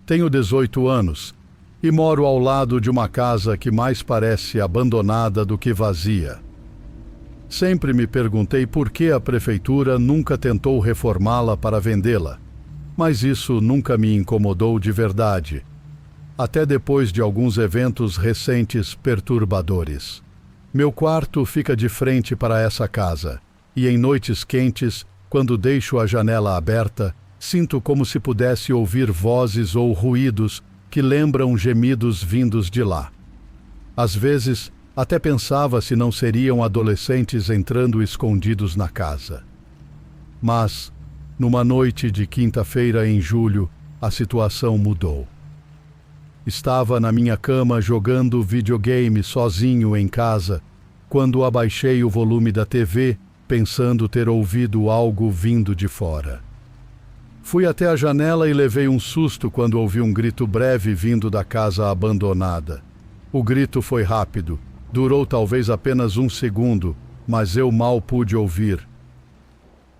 Tenho 18 anos e moro ao lado de uma casa que mais parece abandonada do que vazia. Sempre me perguntei por que a prefeitura nunca tentou reformá-la para vendê-la, mas isso nunca me incomodou de verdade, até depois de alguns eventos recentes perturbadores. Meu quarto fica de frente para essa casa, e em noites quentes, quando deixo a janela aberta, sinto como se pudesse ouvir vozes ou ruídos que lembram gemidos vindos de lá. Às vezes, até pensava se não seriam adolescentes entrando escondidos na casa. Mas, numa noite de quinta-feira em julho, a situação mudou. Estava na minha cama jogando videogame sozinho em casa, quando abaixei o volume da TV, pensando ter ouvido algo vindo de fora. Fui até a janela e levei um susto quando ouvi um grito breve vindo da casa abandonada. O grito foi rápido, durou talvez apenas um segundo, mas eu mal pude ouvir.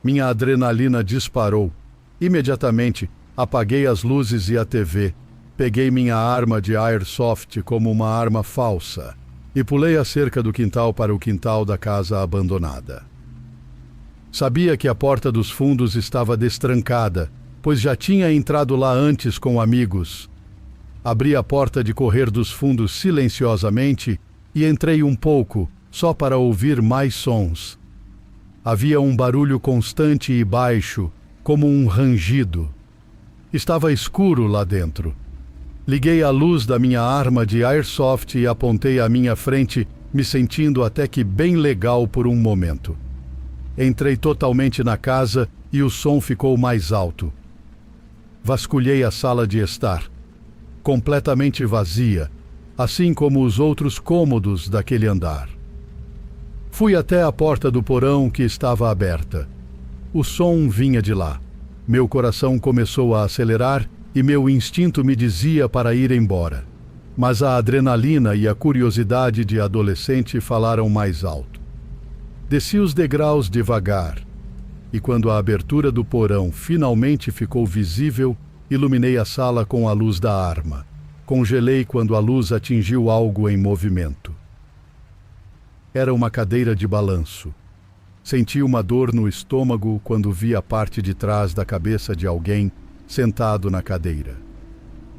Minha adrenalina disparou. Imediatamente, apaguei as luzes e a TV. Peguei minha arma de airsoft como uma arma falsa e pulei a cerca do quintal para o quintal da casa abandonada. Sabia que a porta dos fundos estava destrancada, pois já tinha entrado lá antes com amigos. Abri a porta de correr dos fundos silenciosamente e entrei um pouco, só para ouvir mais sons. Havia um barulho constante e baixo, como um rangido. Estava escuro lá dentro. Liguei a luz da minha arma de airsoft e apontei à minha frente, me sentindo até que bem legal por um momento. Entrei totalmente na casa e o som ficou mais alto. Vasculhei a sala de estar, completamente vazia, assim como os outros cômodos daquele andar. Fui até a porta do porão que estava aberta. O som vinha de lá. Meu coração começou a acelerar e meu instinto me dizia para ir embora. Mas a adrenalina e a curiosidade de adolescente falaram mais alto. Desci os degraus devagar, e quando a abertura do porão finalmente ficou visível, iluminei a sala com a luz da arma. Congelei quando a luz atingiu algo em movimento. Era uma cadeira de balanço. Senti uma dor no estômago quando vi a parte de trás da cabeça de alguém sentado na cadeira.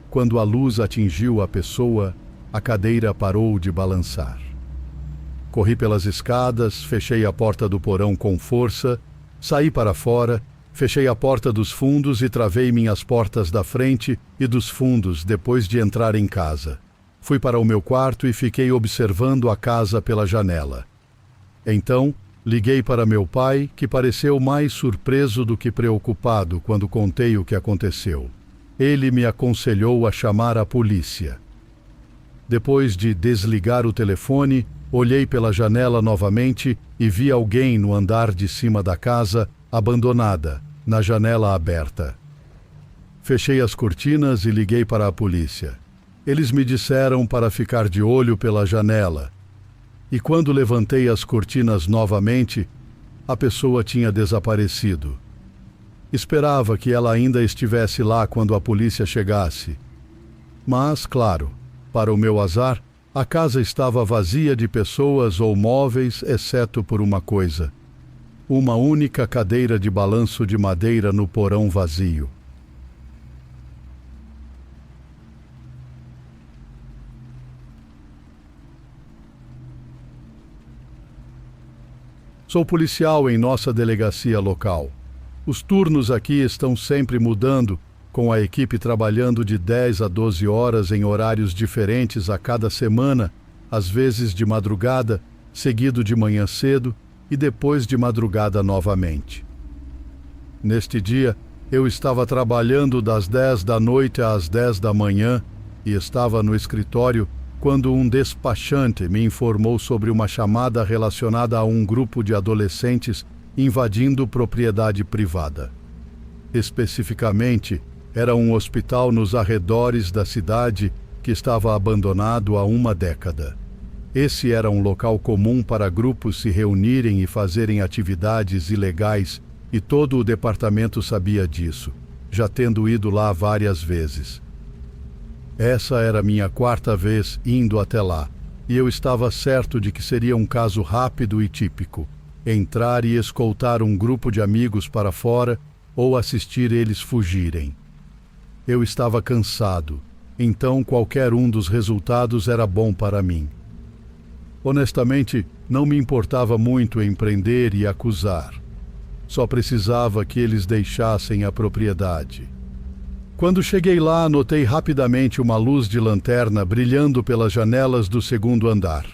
Quando a luz atingiu a pessoa, a cadeira parou de balançar. Corri pelas escadas, fechei a porta do porão com força, saí para fora, fechei a porta dos fundos e travei minhas portas da frente e dos fundos depois de entrar em casa. Fui para o meu quarto e fiquei observando a casa pela janela. Então, liguei para meu pai, que pareceu mais surpreso do que preocupado quando contei o que aconteceu. Ele me aconselhou a chamar a polícia. Depois de desligar o telefone, olhei pela janela novamente e vi alguém no andar de cima da casa, abandonada, na janela aberta. Fechei as cortinas e liguei para a polícia. Eles me disseram para ficar de olho pela janela. E quando levantei as cortinas novamente, a pessoa tinha desaparecido. Esperava que ela ainda estivesse lá quando a polícia chegasse. Mas, claro, para o meu azar, a casa estava vazia de pessoas ou móveis, exceto por uma coisa: uma única cadeira de balanço de madeira no porão vazio. Sou policial em nossa delegacia local. Os turnos aqui estão sempre mudando, com a equipe trabalhando de 10 a 12 horas em horários diferentes a cada semana, às vezes de madrugada, seguido de manhã cedo e depois de madrugada novamente. Neste dia, eu estava trabalhando das 10 da noite às 10 da manhã e estava no escritório quando um despachante me informou sobre uma chamada relacionada a um grupo de adolescentes invadindo propriedade privada. Especificamente, era um hospital nos arredores da cidade que estava abandonado há uma década. Esse era um local comum para grupos se reunirem e fazerem atividades ilegais, e todo o departamento sabia disso, já tendo ido lá várias vezes. Essa era minha quarta vez indo até lá, e eu estava certo de que seria um caso rápido e típico: entrar e escoltar um grupo de amigos para fora ou assistir eles fugirem. Eu estava cansado, então qualquer um dos resultados era bom para mim. Honestamente, não me importava muito em prender e acusar. Só precisava que eles deixassem a propriedade. Quando cheguei lá, notei rapidamente uma luz de lanterna brilhando pelas janelas do segundo andar.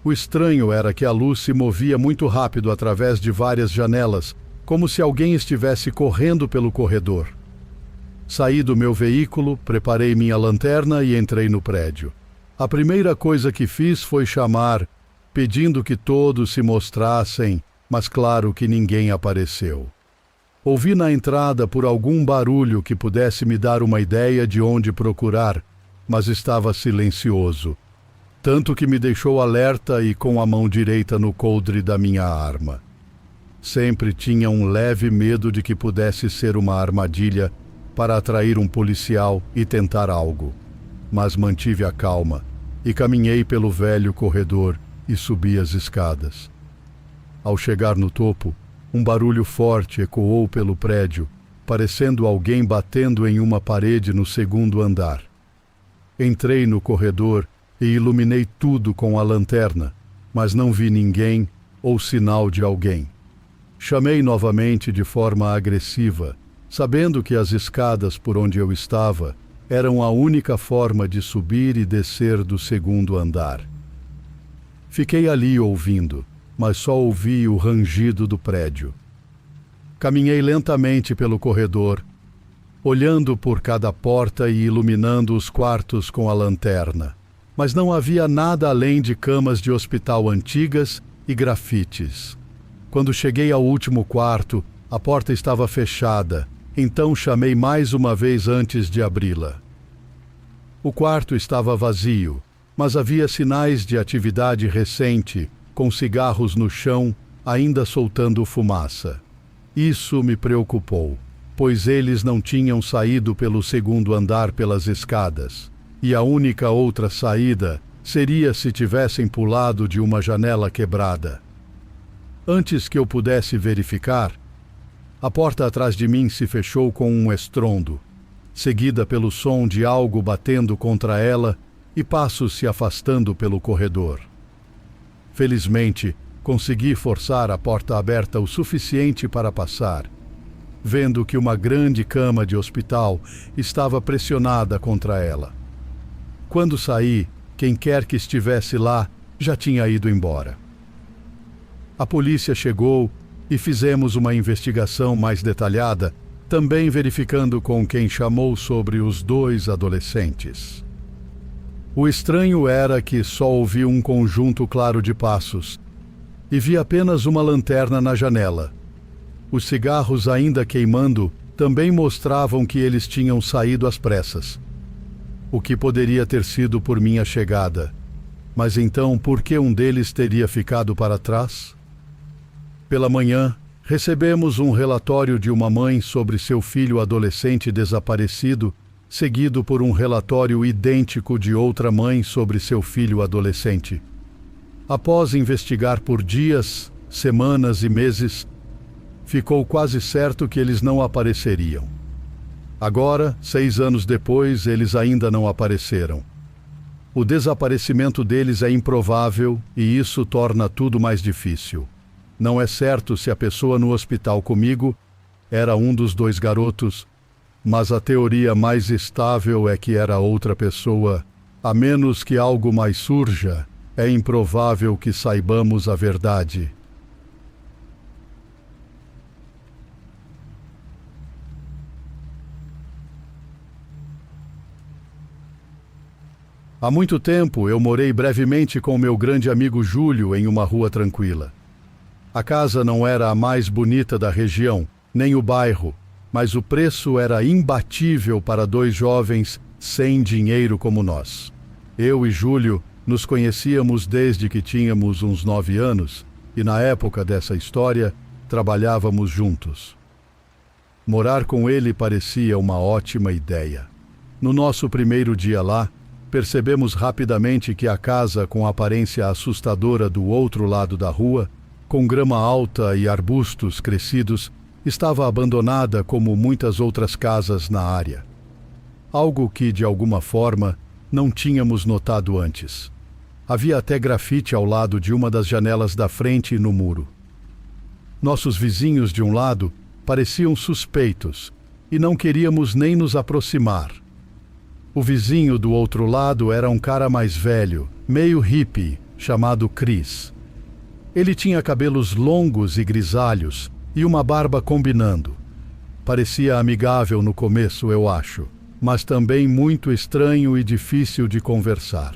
O estranho era que a luz se movia muito rápido através de várias janelas, como se alguém estivesse correndo pelo corredor. Saí do meu veículo, preparei minha lanterna e entrei no prédio. A primeira coisa que fiz foi chamar, pedindo que todos se mostrassem, mas claro que ninguém apareceu. Ouvi na entrada por algum barulho que pudesse me dar uma ideia de onde procurar, mas estava silencioso, tanto que me deixou alerta e com a mão direita no coldre da minha arma. Sempre tinha um leve medo de que pudesse ser uma armadilha para atrair um policial e tentar algo, mas mantive a calma e caminhei pelo velho corredor e subi as escadas. Ao chegar no topo, um barulho forte ecoou pelo prédio, parecendo alguém batendo em uma parede no segundo andar. Entrei no corredor e iluminei tudo com a lanterna, mas não vi ninguém ou sinal de alguém. Chamei novamente de forma agressiva, sabendo que as escadas por onde eu estava eram a única forma de subir e descer do segundo andar. Fiquei ali ouvindo, mas só ouvi o rangido do prédio. Caminhei lentamente pelo corredor, olhando por cada porta e iluminando os quartos com a lanterna, mas não havia nada além de camas de hospital antigas e grafites. Quando cheguei ao último quarto, a porta estava fechada, então chamei mais uma vez antes de abri-la. O quarto estava vazio, mas havia sinais de atividade recente, com cigarros no chão, ainda soltando fumaça. Isso me preocupou, pois eles não tinham saído pelo segundo andar pelas escadas, e a única outra saída seria se tivessem pulado de uma janela quebrada. Antes que eu pudesse verificar, a porta atrás de mim se fechou com um estrondo, seguida pelo som de algo batendo contra ela e passos se afastando pelo corredor. Felizmente, consegui forçar a porta aberta o suficiente para passar, vendo que uma grande cama de hospital estava pressionada contra ela. Quando saí, quem quer que estivesse lá já tinha ido embora. A polícia chegou e fizemos uma investigação mais detalhada, também verificando com quem chamou sobre os 2 adolescentes. O estranho era que só ouvi um conjunto claro de passos e vi apenas uma lanterna na janela. Os cigarros ainda queimando também mostravam que eles tinham saído às pressas, o que poderia ter sido por minha chegada. Mas então, por que um deles teria ficado para trás? Pela manhã, recebemos um relatório de uma mãe sobre seu filho adolescente desaparecido, seguido por um relatório idêntico de outra mãe sobre seu filho adolescente. Após investigar por dias, semanas e meses, ficou quase certo que eles não apareceriam. Agora, 6 anos depois, eles ainda não apareceram. O desaparecimento deles é improvável e isso torna tudo mais difícil. Não é certo se a pessoa no hospital comigo era um dos 2 garotos, mas a teoria mais estável é que era outra pessoa. A menos que algo mais surja, é improvável que saibamos a verdade. Há muito tempo eu morei brevemente com meu grande amigo Júlio em uma rua tranquila. A casa não era a mais bonita da região, nem o bairro, mas o preço era imbatível para 2 jovens sem dinheiro como nós. Eu e Júlio nos conhecíamos desde que tínhamos uns 9 anos e, na época dessa história, trabalhávamos juntos. Morar com ele parecia uma ótima ideia. No nosso primeiro dia lá, percebemos rapidamente que a casa com a aparência assustadora do outro lado da rua, com grama alta e arbustos crescidos, estava abandonada como muitas outras casas na área. Algo que, de alguma forma, não tínhamos notado antes. Havia até grafite ao lado de uma das janelas da frente e no muro. Nossos vizinhos de um lado pareciam suspeitos e não queríamos nem nos aproximar. O vizinho do outro lado era um cara mais velho, meio hippie, chamado Chris. Ele tinha cabelos longos e grisalhos e uma barba combinando. Parecia amigável no começo, eu acho, mas também muito estranho e difícil de conversar.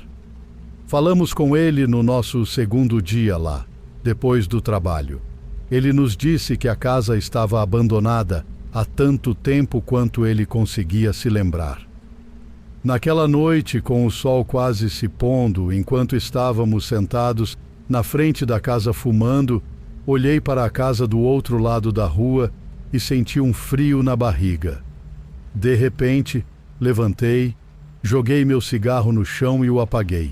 Falamos com ele no nosso segundo dia lá, depois do trabalho. Ele nos disse que a casa estava abandonada há tanto tempo quanto ele conseguia se lembrar. Naquela noite, com o sol quase se pondo, enquanto estávamos sentados na frente da casa fumando, olhei para a casa do outro lado da rua e senti um frio na barriga. De repente, levantei, joguei meu cigarro no chão e o apaguei.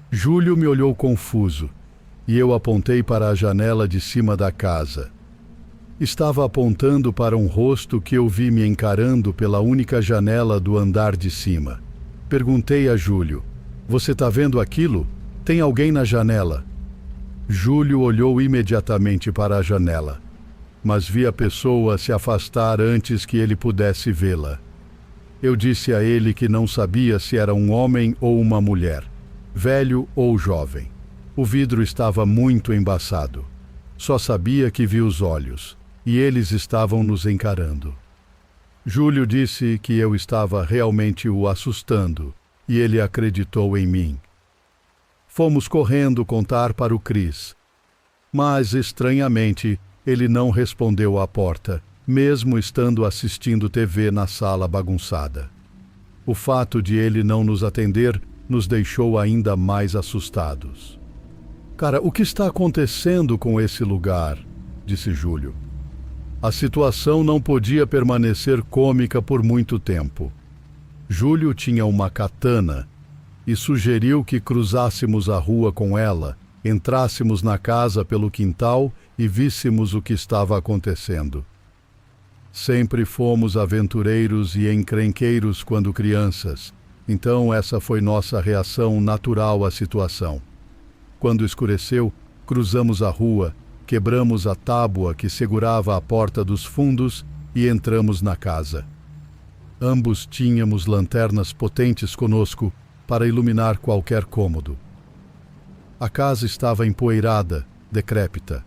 Júlio me olhou confuso e eu apontei para a janela de cima da casa. Estava apontando para um rosto que eu vi me encarando pela única janela do andar de cima. Perguntei a Júlio: "Você tá vendo aquilo? Tem alguém na janela?" Júlio olhou imediatamente para a janela, mas vi a pessoa se afastar antes que ele pudesse vê-la. Eu disse a ele que não sabia se era um homem ou uma mulher, velho ou jovem. O vidro estava muito embaçado. Só sabia que vi os olhos, e eles estavam nos encarando. Júlio disse que eu estava realmente o assustando, e ele acreditou em mim. Fomos correndo contar para o Chris, mas, estranhamente, ele não respondeu à porta, mesmo estando assistindo TV na sala bagunçada. O fato de ele não nos atender nos deixou ainda mais assustados. "Cara, o que está acontecendo com esse lugar?" disse Júlio. A situação não podia permanecer cômica por muito tempo. Júlio tinha uma katana e sugeriu que cruzássemos a rua com ela, entrássemos na casa pelo quintal e víssemos o que estava acontecendo. Sempre fomos aventureiros e encrenqueiros quando crianças, então essa foi nossa reação natural à situação. Quando escureceu, cruzamos a rua, quebramos a tábua que segurava a porta dos fundos e entramos na casa. Ambos tínhamos lanternas potentes conosco para iluminar qualquer cômodo. A casa estava empoeirada, decrépita,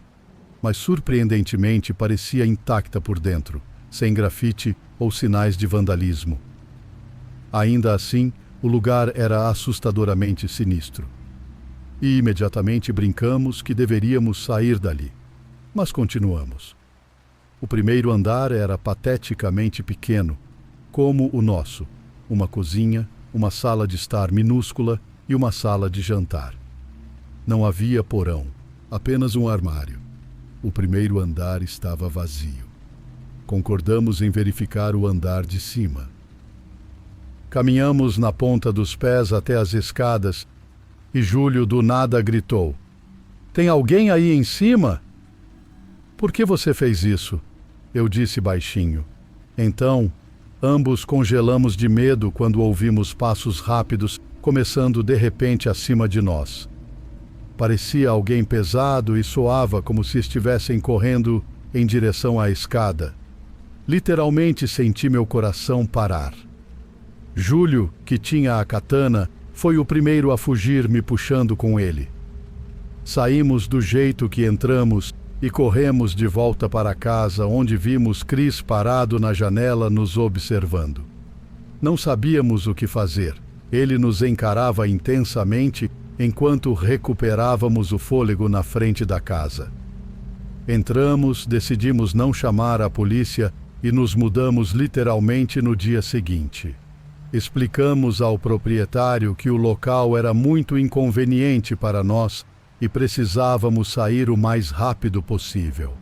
mas surpreendentemente parecia intacta por dentro, sem grafite ou sinais de vandalismo. Ainda assim, o lugar era assustadoramente sinistro. E imediatamente brincamos que deveríamos sair dali. Mas continuamos. O primeiro andar era pateticamente pequeno, como o nosso: uma cozinha, uma sala de estar minúscula e uma sala de jantar. Não havia porão, apenas um armário. O primeiro andar estava vazio. Concordamos em verificar o andar de cima. Caminhamos na ponta dos pés até as escadas e Júlio do nada gritou: "Tem alguém aí em cima?" "Por que você fez isso?" eu disse baixinho. Então, ambos congelamos de medo quando ouvimos passos rápidos começando de repente acima de nós. Parecia alguém pesado e soava como se estivessem correndo em direção à escada. Literalmente senti meu coração parar. Júlio, que tinha a katana, foi o primeiro a fugir, me puxando com ele. Saímos do jeito que entramos e corremos de volta para casa, onde vimos Chris parado na janela nos observando. Não sabíamos o que fazer. Ele nos encarava intensamente enquanto recuperávamos o fôlego na frente da casa. Entramos, decidimos não chamar a polícia e nos mudamos literalmente no dia seguinte. Explicamos ao proprietário que o local era muito inconveniente para nós e precisávamos sair o mais rápido possível.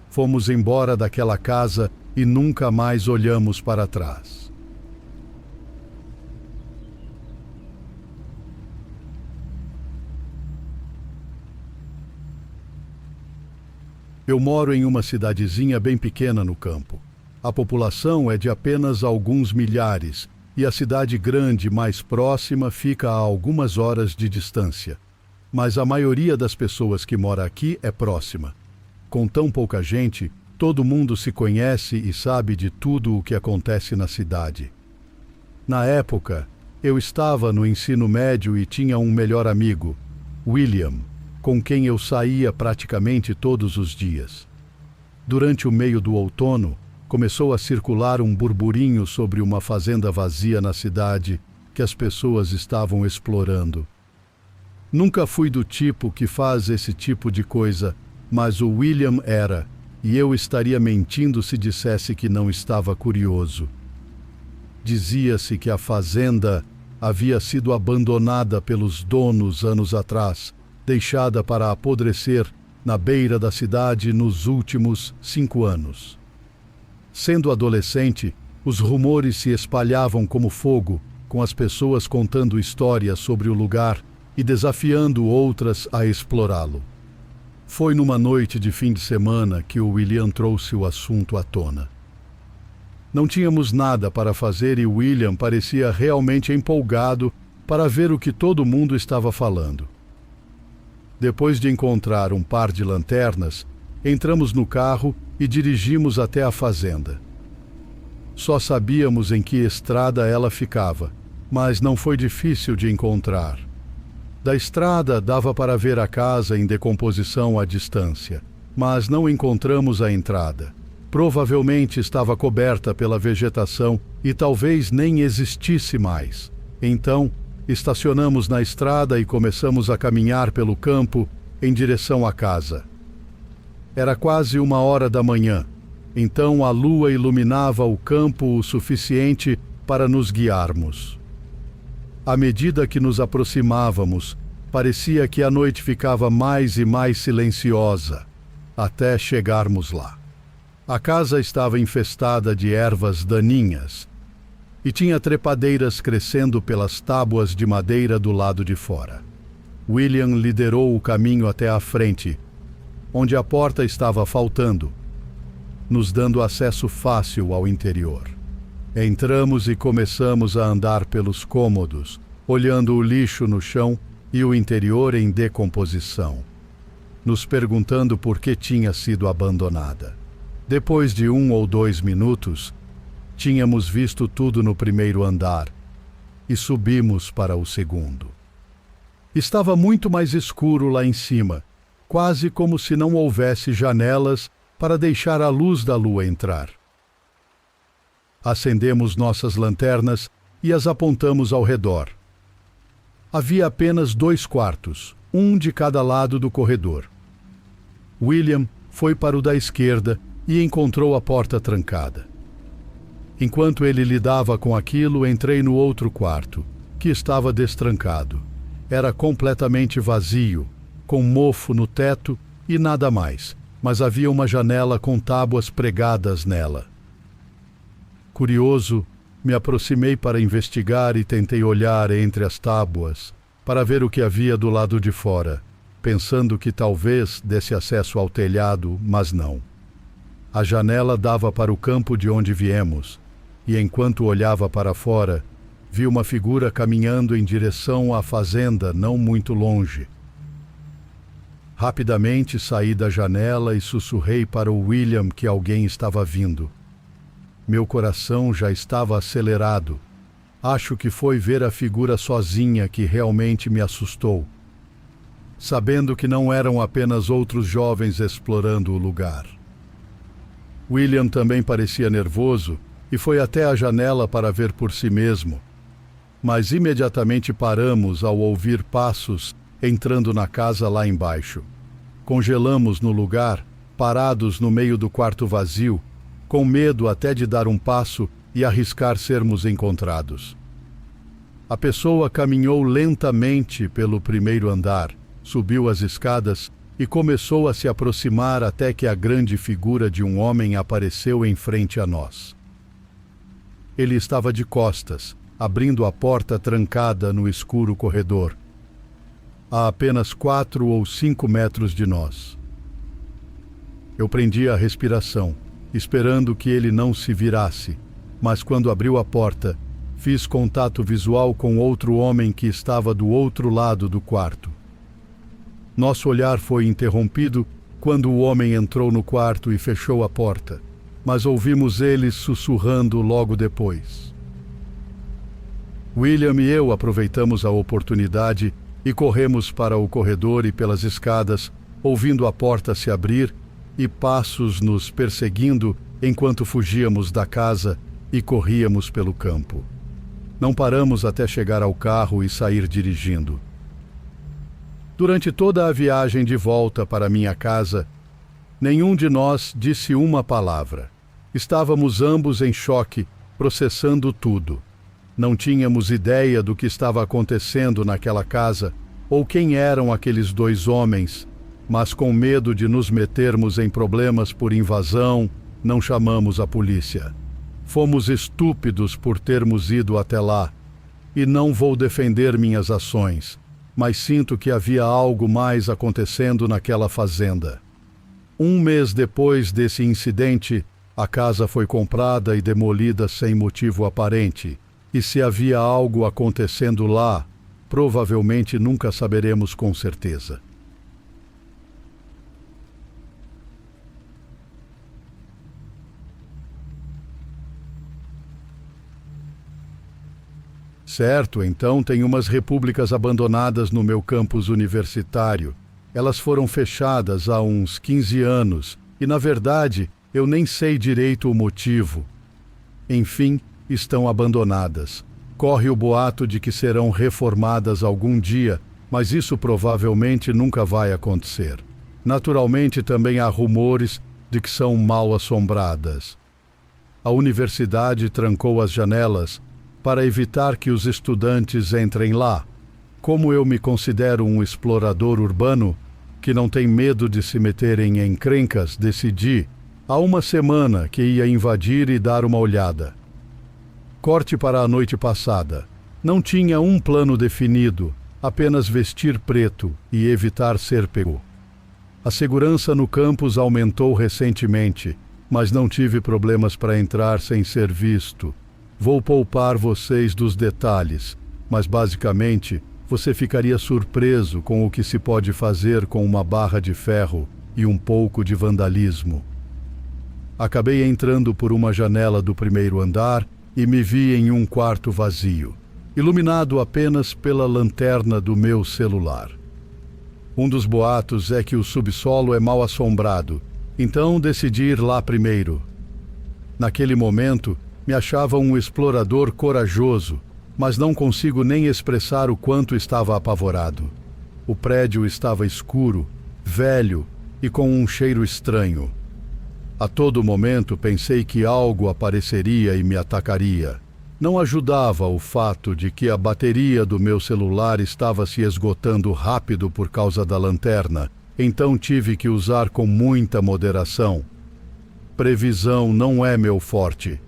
Fomos embora daquela casa e nunca mais olhamos para trás. Eu moro em uma cidadezinha bem pequena no campo. A população é de apenas alguns milhares e a cidade grande mais próxima fica a algumas horas de distância. Mas a maioria das pessoas que mora aqui é próxima. Com tão pouca gente, todo mundo se conhece e sabe de tudo o que acontece na cidade. Na época, eu estava no ensino médio e tinha um melhor amigo, William, com quem eu saía praticamente todos os dias. Durante o meio do outono, começou a circular um burburinho sobre uma fazenda vazia na cidade que as pessoas estavam explorando. Nunca fui do tipo que faz esse tipo de coisa, mas o William era, e eu estaria mentindo se dissesse que não estava curioso. Dizia-se que a fazenda havia sido abandonada pelos donos anos atrás, deixada para apodrecer na beira da cidade nos últimos 5 anos. Sendo adolescente, os rumores se espalhavam como fogo, com as pessoas contando histórias sobre o lugar e desafiando outras a explorá-lo. Foi numa noite de fim de semana que o William trouxe o assunto à tona. Não tínhamos nada para fazer e William parecia realmente empolgado para ver o que todo mundo estava falando. Depois de encontrar um par de lanternas, entramos no carro e dirigimos até a fazenda. Só sabíamos em que estrada ela ficava, mas não foi difícil de encontrar. Da estrada dava para ver a casa em decomposição à distância, mas não encontramos a entrada. Provavelmente estava coberta pela vegetação e talvez nem existisse mais. Então, estacionamos na estrada e começamos a caminhar pelo campo em direção à casa. Era quase 1h da manhã, então a lua iluminava o campo o suficiente para nos guiarmos. À medida que nos aproximávamos, parecia que a noite ficava mais e mais silenciosa, até chegarmos lá. A casa estava infestada de ervas daninhas e tinha trepadeiras crescendo pelas tábuas de madeira do lado de fora. William liderou o caminho até a frente, onde a porta estava faltando, nos dando acesso fácil ao interior. Entramos e começamos a andar pelos cômodos, olhando o lixo no chão e o interior em decomposição, nos perguntando por que tinha sido abandonada. Depois de 1 ou 2 minutos, tínhamos visto tudo no primeiro andar e subimos para o segundo. Estava muito mais escuro lá em cima, quase como se não houvesse janelas para deixar a luz da lua entrar. Acendemos nossas lanternas e as apontamos ao redor. Havia apenas 2 quartos, um de cada lado do corredor. William foi para o da esquerda e encontrou a porta trancada. Enquanto ele lidava com aquilo, entrei no outro quarto, que estava destrancado. Era completamente vazio, com mofo no teto e nada mais, mas havia uma janela com tábuas pregadas nela. Curioso, me aproximei para investigar e tentei olhar entre as tábuas para ver o que havia do lado de fora, pensando que talvez desse acesso ao telhado, mas não. A janela dava para o campo de onde viemos, e enquanto olhava para fora, vi uma figura caminhando em direção à fazenda não muito longe. Rapidamente saí da janela e sussurrei para o William que alguém estava vindo. Meu coração já estava acelerado. Acho que foi ver a figura sozinha que realmente me assustou, sabendo que não eram apenas outros jovens explorando o lugar. William também parecia nervoso e foi até a janela para ver por si mesmo, mas imediatamente paramos ao ouvir passos entrando na casa lá embaixo. Congelamos no lugar, parados no meio do quarto vazio, com medo até de dar um passo e arriscar sermos encontrados. A pessoa caminhou lentamente pelo primeiro andar, subiu as escadas e começou a se aproximar até que a grande figura de um homem apareceu em frente a nós. Ele estava de costas, abrindo a porta trancada no escuro corredor, a apenas 4 ou 5 metros de nós. Eu prendi a respiração, esperando que ele não se virasse, mas quando abriu a porta, fiz contato visual com outro homem que estava do outro lado do quarto. Nosso olhar foi interrompido quando o homem entrou no quarto e fechou a porta, mas ouvimos ele sussurrando logo depois. William e eu aproveitamos a oportunidade e corremos para o corredor e pelas escadas, ouvindo a porta se abrir e passos nos perseguindo enquanto fugíamos da casa e corríamos pelo campo. Não paramos até chegar ao carro e sair dirigindo. Durante toda a viagem de volta para minha casa, nenhum de nós disse uma palavra. Estávamos ambos em choque, processando tudo. Não tínhamos ideia do que estava acontecendo naquela casa ou quem eram aqueles dois homens, mas com medo de nos metermos em problemas por invasão, não chamamos a polícia. Fomos estúpidos por termos ido até lá, e não vou defender minhas ações, mas sinto que havia algo mais acontecendo naquela fazenda. 1 mês depois desse incidente, a casa foi comprada e demolida sem motivo aparente, e se havia algo acontecendo lá, provavelmente nunca saberemos com certeza. Certo, então tem umas repúblicas abandonadas no meu campus universitário. Elas foram fechadas há uns 15 anos e, na verdade, eu nem sei direito o motivo. Enfim, estão abandonadas. Corre o boato de que serão reformadas algum dia, mas isso provavelmente nunca vai acontecer. Naturalmente, também há rumores de que são mal assombradas. A universidade trancou as janelas para evitar que os estudantes entrem lá. Como eu me considero um explorador urbano, que não tem medo de se meter em encrencas, decidi, há 1 semana, que ia invadir e dar uma olhada. Corte para a noite passada. Não tinha um plano definido, apenas vestir preto e evitar ser pego. A segurança no campus aumentou recentemente, mas não tive problemas para entrar sem ser visto. Vou poupar vocês dos detalhes, mas basicamente você ficaria surpreso com o que se pode fazer com uma barra de ferro e um pouco de vandalismo. Acabei entrando por uma janela do 1º andar e me vi em um quarto vazio, iluminado apenas pela lanterna do meu celular. Um dos boatos é que o subsolo é mal assombrado, então decidi ir lá primeiro. Naquele momento, me achava um explorador corajoso, mas não consigo nem expressar o quanto estava apavorado. O prédio estava escuro, velho e com um cheiro estranho. A todo momento pensei que algo apareceria e me atacaria. Não ajudava o fato de que a bateria do meu celular estava se esgotando rápido por causa da lanterna, então tive que usar com muita moderação. Previsão não é meu forte.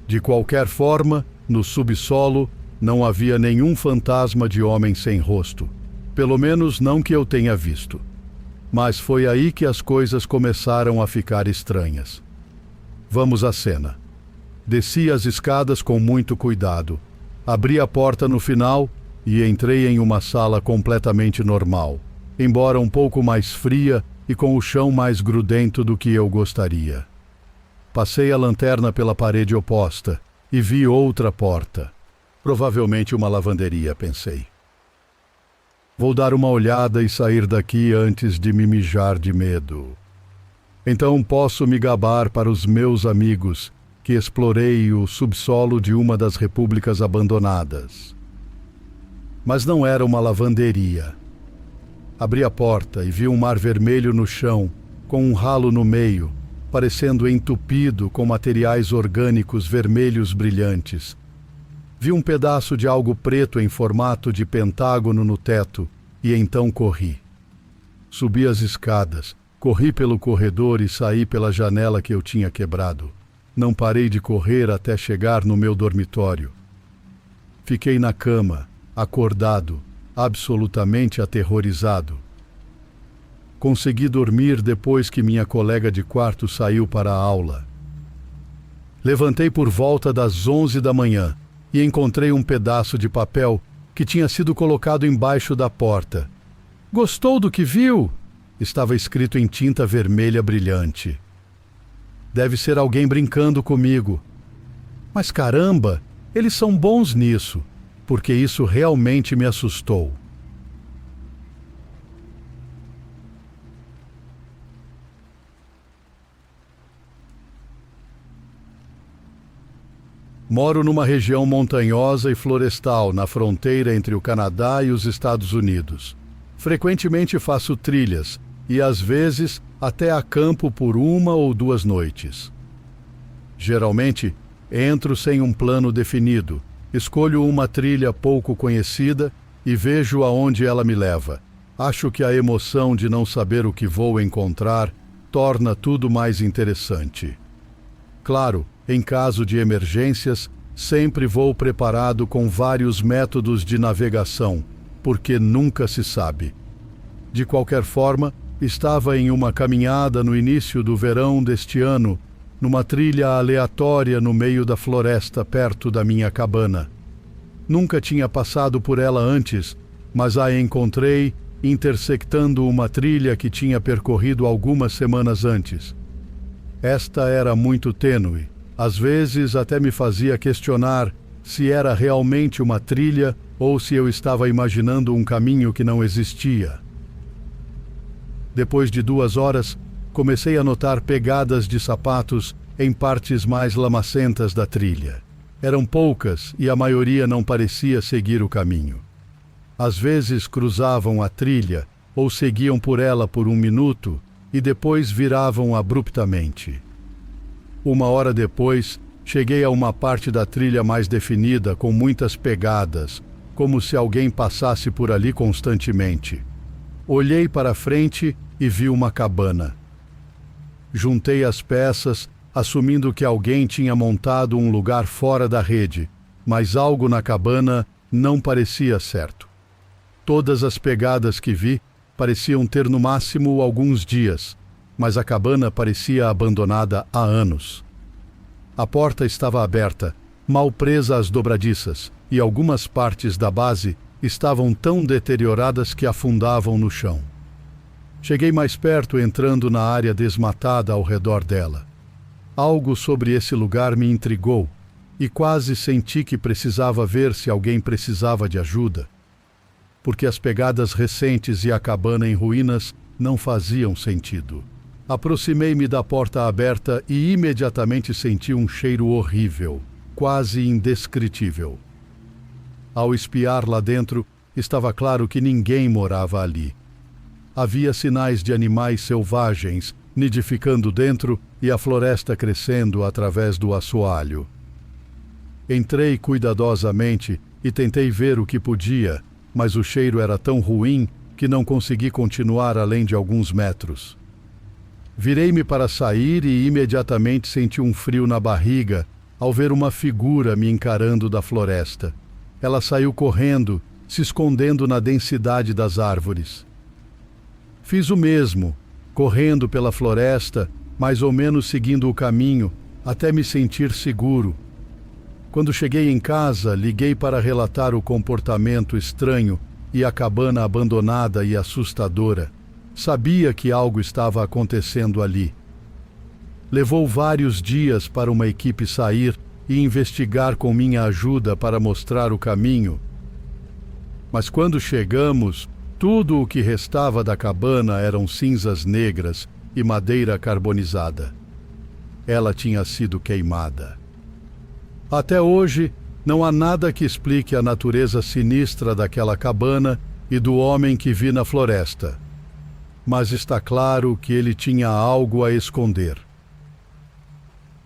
De qualquer forma, no subsolo, não havia nenhum fantasma de homem sem rosto. Pelo menos não que eu tenha visto. Mas foi aí que as coisas começaram a ficar estranhas. Vamos à cena. Desci as escadas com muito cuidado. Abri a porta no final e entrei em uma sala completamente normal, embora um pouco mais fria e com o chão mais grudento do que eu gostaria. Passei a lanterna pela parede oposta e vi outra porta. Provavelmente uma lavanderia, pensei. Vou dar uma olhada e sair daqui antes de me mijar de medo. Então posso me gabar para os meus amigos que explorei o subsolo de uma das repúblicas abandonadas. Mas não era uma lavanderia. Abri a porta e vi um mar vermelho no chão, com um ralo no meio, parecendo entupido com materiais orgânicos vermelhos brilhantes. Vi um pedaço de algo preto em formato de pentágono no teto e então corri. Subi as escadas, corri pelo corredor e saí pela janela que eu tinha quebrado. Não parei de correr até chegar no meu dormitório. Fiquei na cama, acordado, absolutamente aterrorizado. consegui dormir depois que minha colega de quarto saiu para a aula. Levantei por volta das 11 da manhã e encontrei um pedaço de papel que tinha sido colocado embaixo da porta. "Gostou do que viu?" Estava escrito em tinta vermelha brilhante. Deve ser alguém brincando comigo. Mas caramba, eles são bons nisso, porque isso realmente me assustou. Moro numa região montanhosa e florestal na fronteira entre o Canadá e os Estados Unidos. Frequentemente faço trilhas e, às vezes, até acampo por 1 ou 2 noites. Geralmente, entro sem um plano definido, escolho uma trilha pouco conhecida e vejo aonde ela me leva. Acho que a emoção de não saber o que vou encontrar torna tudo mais interessante. Claro, em caso de emergências, sempre vou preparado com vários métodos de navegação, porque nunca se sabe. De qualquer forma, estava em uma caminhada no início do verão deste ano, numa trilha aleatória no meio da floresta perto da minha cabana. Nunca tinha passado por ela antes, mas a encontrei intersectando uma trilha que tinha percorrido algumas semanas antes. Esta era muito tênue. Às vezes até me fazia questionar se era realmente uma trilha ou se eu estava imaginando um caminho que não existia. Depois de 2 horas, comecei a notar pegadas de sapatos em partes mais lamacentas da trilha. Eram poucas e a maioria não parecia seguir o caminho. Às vezes cruzavam a trilha ou seguiam por ela por 1 minuto e depois viravam abruptamente. 1 hora depois, cheguei a uma parte da trilha mais definida, com muitas pegadas, como se alguém passasse por ali constantemente. Olhei para frente e vi uma cabana. Juntei as peças, assumindo que alguém tinha montado um lugar fora da rede, mas algo na cabana não parecia certo. Todas as pegadas que vi pareciam ter no máximo alguns dias, mas a cabana parecia abandonada há anos. A porta estava aberta, mal presa às dobradiças, e algumas partes da base estavam tão deterioradas que afundavam no chão. Cheguei mais perto, entrando na área desmatada ao redor dela. Algo sobre esse lugar me intrigou, e quase senti que precisava ver se alguém precisava de ajuda, porque as pegadas recentes e a cabana em ruínas não faziam sentido. Aproximei-me da porta aberta e imediatamente senti um cheiro horrível, quase indescritível. Ao espiar lá dentro, estava claro que ninguém morava ali. Havia sinais de animais selvagens nidificando dentro e a floresta crescendo através do assoalho. Entrei cuidadosamente e tentei ver o que podia, mas o cheiro era tão ruim que não consegui continuar além de alguns metros. Virei-me para sair e imediatamente senti um frio na barriga ao ver uma figura me encarando da floresta. Ela saiu correndo, se escondendo na densidade das árvores. Fiz o mesmo, correndo pela floresta, mais ou menos seguindo o caminho, até me sentir seguro. Quando cheguei em casa, liguei para relatar o comportamento estranho e a cabana abandonada e assustadora. Sabia que algo estava acontecendo ali. Levou vários dias para uma equipe sair e investigar com minha ajuda para mostrar o caminho. Mas quando chegamos, tudo o que restava da cabana eram cinzas negras e madeira carbonizada. Ela tinha sido queimada. Até hoje, não há nada que explique a natureza sinistra daquela cabana e do homem que vi na floresta. Mas está claro que ele tinha algo a esconder.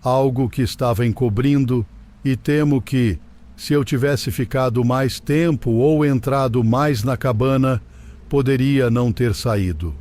Algo que estava encobrindo, e temo que, se eu tivesse ficado mais tempo ou entrado mais na cabana, poderia não ter saído.